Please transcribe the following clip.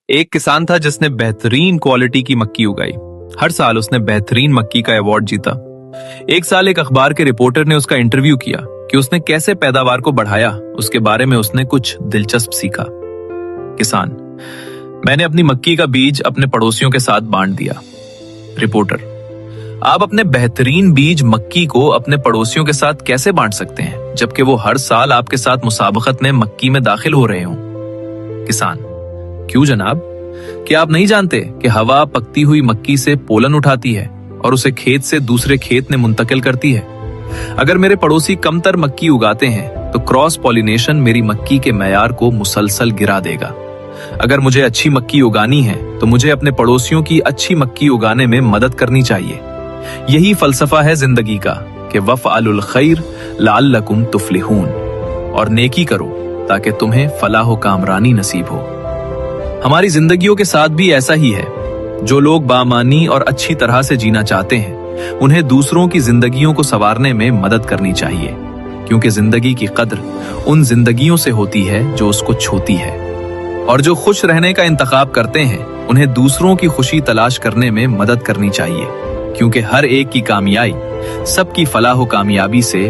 एक किसान था जिसने बेहतरीन क्वालिटी की मक्की उगाई। हर साल उसने बेहतरीन मक्की का अवार्ड जीता। एक साल एक अखबार के रिपोर्टर ने उसका इंटरव्यू किया कि उसने कैसे पैदावार को बढ़ाया। उसके बारे में उसने कुछ दिलचस्प सीखा। किसान: मैंने अपनी मक्की का बीज अपने पड़ोसियों के साथ बांट दिया। रिपोर्टर: आप अपने बेहतरीन बीज मक्की को अपने पड़ोसियों के साथ कैसे बांट सकते हैं, जबकि वो हर साल आपके साथ मुसाबकत में मक्की में दाखिल हो रहे हों? किसान: क्यों जनाब, क्या आप नहीं जानते कि हवा पकती हुई मक्की से पोलन उठाती है और उसे खेत से दूसरे खेत में मुंतकिल करती है। अगर मेरे पड़ोसी कमतर मक्की उगाते हैं तो क्रॉस पॉलिनेशन मेरी मक्की के मैयार को मुसलसल गिरा देगा। अगर मुझे अच्छी मक्की उगानी है तो मुझे अपने पड़ोसियों की अच्छी मक्की उगाने में मदद करनी चाहिए। यही फलसफा है जिंदगी का कि वफ़अलुल खैर लअल्लकुम तुफ्लिहून, और नेकी करो ताकि तुम्हें फलाह व कामरानी नसीब हो। हमारी जिंदगियों के साथ भी ऐसा ही है। जो लोग बामानी और अच्छी तरह से जीना चाहते हैं, उन्हें दूसरों की जिंदगियों को संवारने में मदद करनी चाहिए, क्योंकि जिंदगी की कद्र उन जिंदगियों से होती है जो उसको छूती है। और जो खुश रहने का इंतखाब करते हैं, उन्हें दूसरों की खुशी तलाश करने में मदद करनी चाहिए, क्योंकि हर एक की कामयाबी सबकी फलाह व कामयाबी से